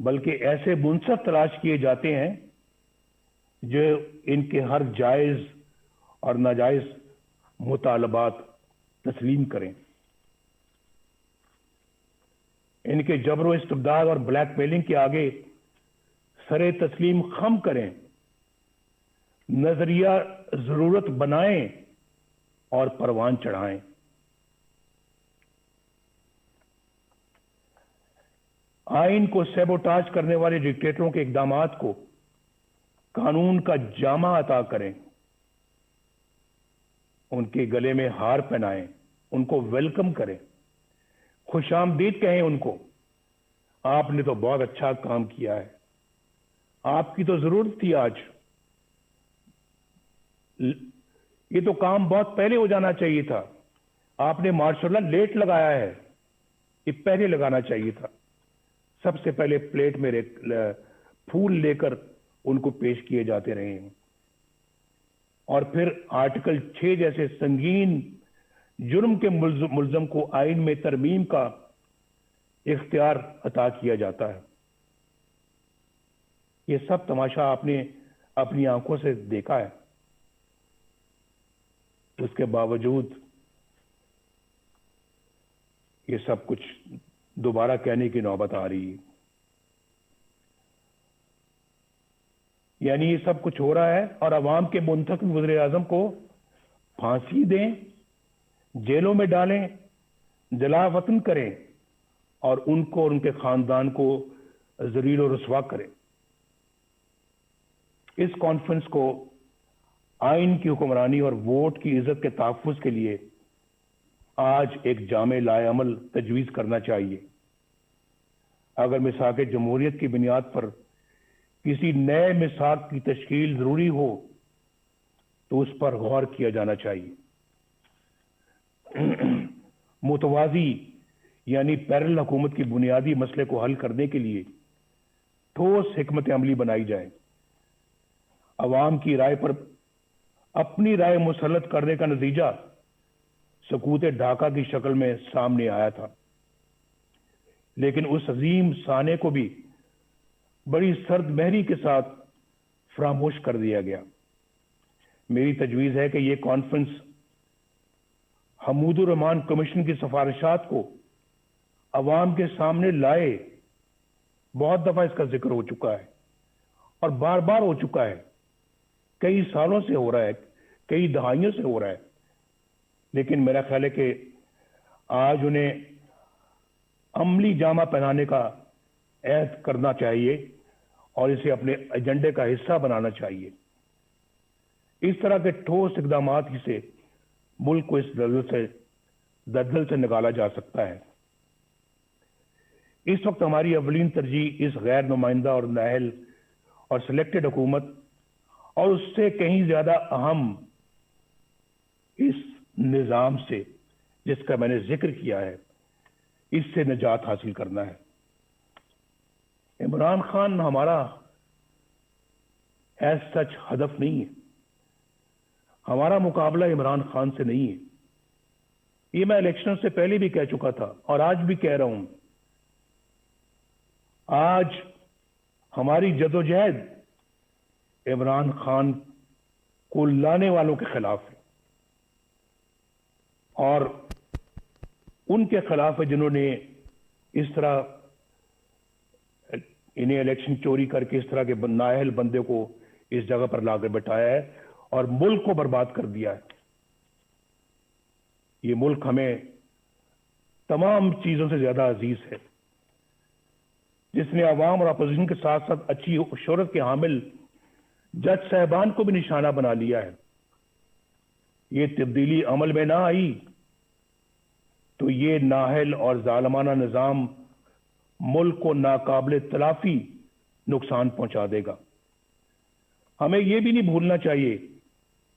بلکہ ایسے منصف تلاش کیے جاتے ہیں جو ان کے ہر جائز اور ناجائز مطالبات تسلیم کریں، ان کے جبر و استبداد اور بلیک میلنگ کے آگے سر تسلیم خم کریں، نظریہ ضرورت بنائیں اور پروان چڑھائیں۔ آئین کو سیبوٹاج کرنے والے ڈکٹیٹروں کے اقدامات کو قانون کا جامہ عطا کریں، ان کے گلے میں ہار پہنائیں، ان کو ویلکم کریں، خوش آمدید کہیں ان کو، آپ نے تو بہت اچھا کام کیا ہے، آپ کی تو ضرورت تھی آج، یہ تو کام بہت پہلے ہو جانا چاہیے تھا، آپ نے ماشاءاللہ لیٹ لگایا ہے، یہ پہلے لگانا چاہیے تھا۔ سب سے پہلے پلیٹ میں پھول لے کر ان کو پیش کیے جاتے رہے ہیں، اور پھر آرٹیکل 6 جیسے سنگین جرم کے ملزم کو آئین میں ترمیم کا اختیار عطا کیا جاتا ہے۔ یہ سب تماشا آپ نے اپنی آنکھوں سے دیکھا ہے، اس کے باوجود یہ سب کچھ دوبارہ کہنے کی نوبت آ رہی ہے۔ یعنی یہ سب کچھ ہو رہا ہے اور عوام کے منتخب وزیر اعظم کو پھانسی دیں، جیلوں میں ڈالیں، جلا وطن کریں اور ان کو اور ان کے خاندان کو ذلیل و رسوا کریں۔ اس کانفرنس کو آئین کی حکمرانی اور ووٹ کی عزت کے تحفظ کے لیے آج ایک جامع لائے عمل تجویز کرنا چاہیے۔ اگر میثاق جمہوریت کی بنیاد پر کسی نئے میثاق کی تشکیل ضروری ہو تو اس پر غور کیا جانا چاہیے۔ متوازی یعنی پیرل حکومت کی بنیادی مسئلے کو حل کرنے کے لیے ٹھوس حکمت عملی بنائی جائے۔ عوام کی رائے پر اپنی رائے مسلط کرنے کا نتیجہ سکوت ڈھاکہ کی شکل میں سامنے آیا تھا، لیکن اس عظیم سانے کو بھی بڑی سرد مہری کے ساتھ فراموش کر دیا گیا۔ میری تجویز ہے کہ یہ کانفرنس حمود الرحمان کمیشن کی سفارشات کو عوام کے سامنے لائے۔ بہت دفعہ اس کا ذکر ہو چکا ہے اور بار بار ہو چکا ہے، کئی سالوں سے ہو رہا ہے، کئی دہائیوں سے ہو رہا ہے، لیکن میرا خیال ہے کہ آج انہیں عملی جامہ پہنانے کا عہد کرنا چاہیے اور اسے اپنے ایجنڈے کا حصہ بنانا چاہیے۔ اس طرح کے ٹھوس اقدامات ہی سے ملک کو اس دلدل سے نکالا جا سکتا ہے۔ اس وقت ہماری اولین ترجیح اس غیر نمائندہ اور نااہل اور سلیکٹڈ حکومت اور اس سے کہیں زیادہ اہم اس نظام سے جس کا میں نے ذکر کیا ہے، اس سے نجات حاصل کرنا ہے۔ عمران خان ہمارا ایز سچ ہدف نہیں ہے، ہمارا مقابلہ عمران خان سے نہیں ہے۔ یہ میں الیکشن سے پہلے بھی کہہ چکا تھا اور آج بھی کہہ رہا ہوں۔ آج ہماری جدوجہد عمران خان کو لانے والوں کے خلاف ہے اور ان کے خلاف ہے جنہوں نے اس طرح انہیں الیکشن چوری کر کے اس طرح کے نااہل بندے کو اس جگہ پر لا کر بٹھایا ہے اور ملک کو برباد کر دیا ہے۔ یہ ملک ہمیں تمام چیزوں سے زیادہ عزیز ہے، جس نے عوام اور اپوزیشن کے ساتھ ساتھ اچھی شہرت کے حامل جج صاحبان کو بھی نشانہ بنا لیا ہے۔ یہ تبدیلی عمل میں نہ آئی تو یہ نااہل اور ظالمانہ نظام ملک کو ناقابل تلافی نقصان پہنچا دے گا۔ ہمیں یہ بھی نہیں بھولنا چاہیے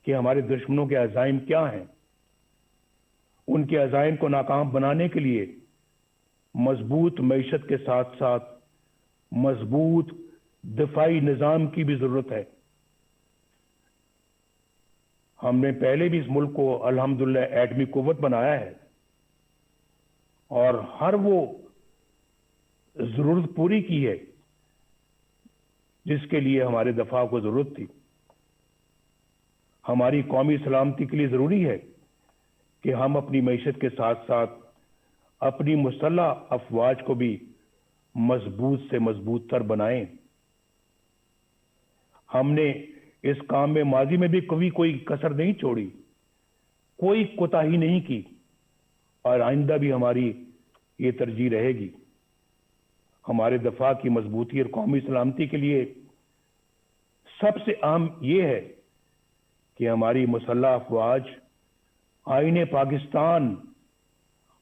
کہ ہمارے دشمنوں کے عزائم کیا ہیں۔ ان کے عزائم کو ناکام بنانے کے لیے مضبوط معیشت کے ساتھ ساتھ مضبوط دفاعی نظام کی بھی ضرورت ہے۔ ہم نے پہلے بھی اس ملک کو الحمدللہ ایٹمی قوت بنایا ہے اور ہر وہ जरूरत पूरी की है जिसके लिए हमारे दफा को जरूरत थी। हमारी कौमी सलामती के लिए जरूरी है कि हम अपनी मईशत के साथ साथ अपनी मुसल्लह अफवाज को भी मजबूत से मजबूत तर बनाएं। हमने इस काम में माजी में भी कभी कोई कसर नहीं छोड़ी, कोई कोताही नहीं की और आइंदा भी हमारी ये तरजीह रहेगी। हमारे दफा की मजबूती और कौमी सलामती के लिए सबसे अहम ये है कि हमारी मुसल्लह अफवाज आईने पाकिस्तान,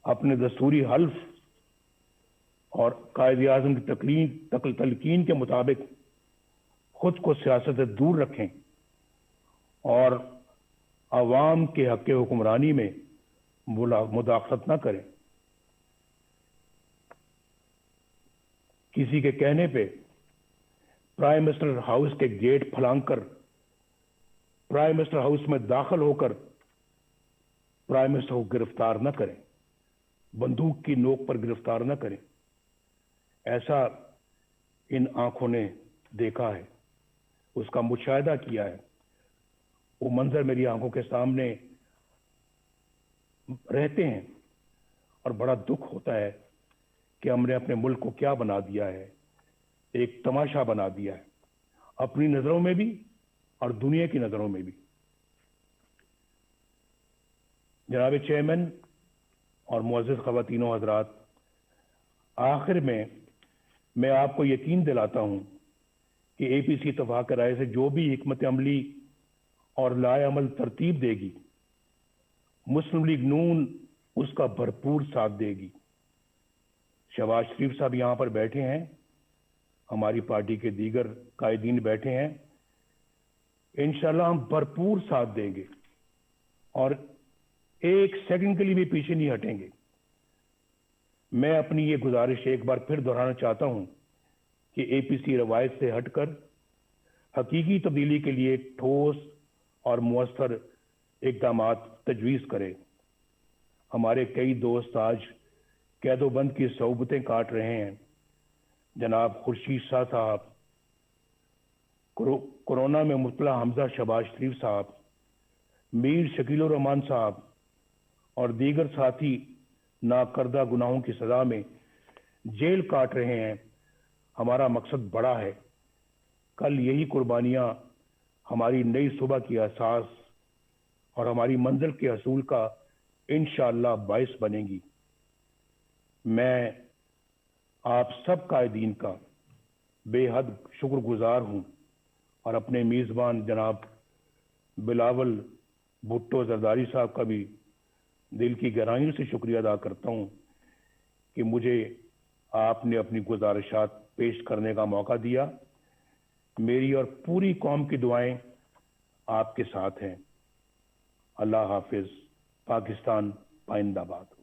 अपने दस्तूरी हल्फ और कायद आज़म की तलकीन के मुताबिक खुद को सियासत से दूर रखें और अवाम के हक़ हुक्मरानी में मुदाखलत न करें। किसी के कहने पे प्राइम मिनिस्टर हाउस के गेट फलांगकर प्राइम मिनिस्टर हाउस में दाखिल होकर प्राइम मिनिस्टर को गिरफ्तार न करें, बंदूक की नोक पर गिरफ्तार न करें। ऐसा इन आंखों ने देखा है, उसका मुशाहिदा किया है। वो मंजर मेरी आंखों के सामने रहते हैं और बड़ा दुख होता है कि हमने अपने मुल्क को क्या बना दिया है, एक तमाशा बना दिया है, अपनी नजरों में भी और दुनिया की नजरों में भी। जनाब चेयरमैन और मुअज़्ज़िज़ ख़वातीनो हज़रात, आखिर में मैं आपको यकीन दिलाता हूं कि APC इत्तफ़ाक़ राय से जो भी हिकमत अमली और लाए अमल तरतीब देगी, मुस्लिम लीग नून उसका भरपूर साथ देगी। शहबाज शरीफ साहब यहां पर बैठे हैं, हमारी पार्टी के दीगर कायदीन बैठे हैं, इंशाल्लाह हम भरपूर साथ देंगे और एक सेकंड के लिए भी पीछे नहीं हटेंगे। मैं अपनी ये गुजारिश एक बार फिर दोहराना चाहता हूं कि APC रवायत से हटकर हकीकी तब्दीली के लिए ठोस और मुअस्सर इक़दामात तजवीज़ करे। हमारे कई दोस्त आज कैदोबंद की सौबतें काट रहे हैं। जनाब खुर्शीद शाह साहब, कोरोना में मुब्तला हमजा शहबाज शरीफ साहब, मीर शकील रहमान साहब और दीगर साथी नाकर्दा गुनाहों की सजा में जेल काट रहे हैं। हमारा मकसद बड़ा है। कल यही कुर्बानियां हमारी नई सुबह की एहसास और हमारी मंजिल के हसूल का इंशाअल्लाह बाइस बनेगी। मैं आप सब कायदीन का बेहद शुक्रगुजार हूं और अपने मेज़बान जनाब बिलावल भुट्टो जरदारी साहब का भी दिल की गहराइयों से शुक्रिया अदा करता हूं कि मुझे आपने अपनी गुजारिशात पेश करने का मौका दिया। मेरी और पूरी कौम की दुआएं आपके साथ हैं। अल्लाह हाफिज। पाकिस्तान पाइंदाबाद।